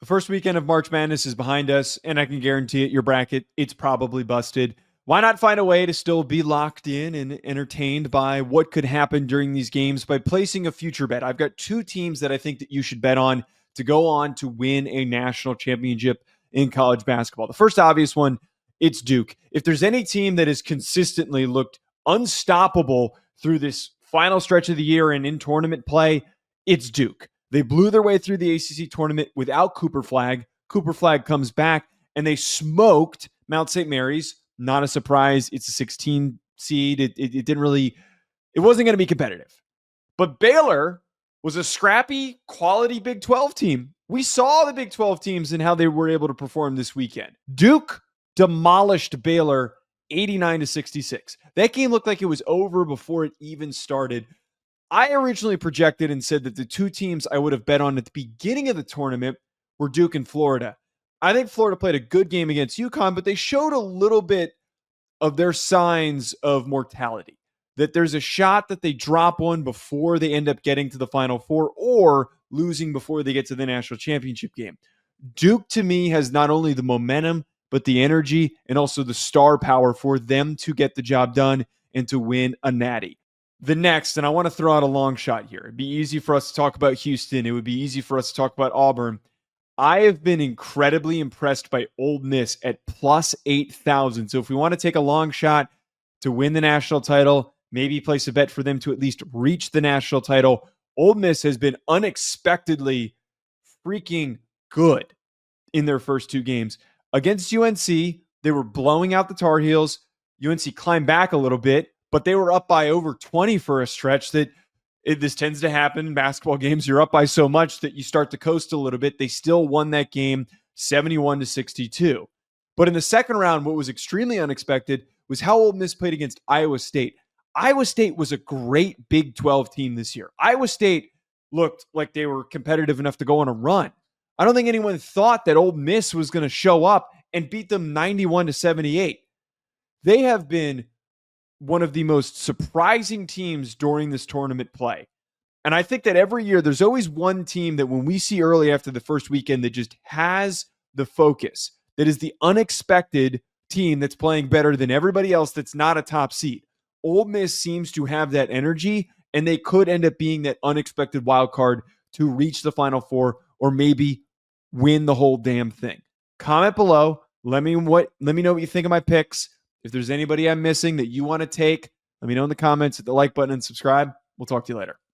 The first weekend of March Madness is behind us, and I can guarantee it, your bracket, it's probably busted. Why not find a way to still be locked in and entertained by what could happen during these games by placing a future bet? I've got two teams that I think that you should bet on to go on to win a national championship in college basketball. The first obvious one, it's Duke. If there's any team that has consistently looked unstoppable through this final stretch of the year and in tournament play, it's Duke. They blew their way through the ACC tournament without Cooper Flag. Cooper Flag comes back, and they smoked Mount St. Mary's. Not a surprise. It's a 16 seed. It didn't really, it wasn't going to be competitive. But Baylor was a scrappy, quality Big 12 team. We saw the Big 12 teams and how they were able to perform this weekend. Duke demolished Baylor 89-66. That game looked like it was over before it even started. I originally projected and said that the two teams I would have bet on at the beginning of the tournament were Duke and Florida. I think Florida played a good game against UConn, but they showed a little bit of their signs of mortality. That there's a shot that they drop one before they end up getting to the Final Four or losing before they get to the national championship game. Duke, to me, has not only the momentum, but the energy and also the star power for them to get the job done and to win a natty. The next, and I want to throw out a long shot here. It'd be easy for us to talk about Houston. It would be easy for us to talk about Auburn. I have been incredibly impressed by Ole Miss at plus 8,000. So if we want to take a long shot to win the national title, maybe place a bet for them to at least reach the national title, Ole Miss has been unexpectedly freaking good in their first two games. Against UNC, they were blowing out the Tar Heels. UNC climbed back a little bit, but they were up by over 20 for a stretch that this tends to happen in basketball games. You're up by so much that you start to coast a little bit. They still won that game 71-62. But in the second round, what was extremely unexpected was how Ole Miss played against Iowa State. Iowa State was a great Big 12 team this year. Iowa State looked like they were competitive enough to go on a run. I don't think anyone thought that Ole Miss was going to show up and beat them 91-78. They have been one of the most surprising teams during this tournament play. And I think that every year there's always one team that when we see early after the first weekend that just has the focus, that is the unexpected team that's playing better than everybody else that's not a top seed. Ole Miss seems to have that energy, and they could end up being that unexpected wild card to reach the Final Four or maybe win the whole damn thing. Comment below. Let me know what you think of my picks. If there's anybody I'm missing that you want to take, let me know in the comments, hit the like button and subscribe. We'll talk to you later.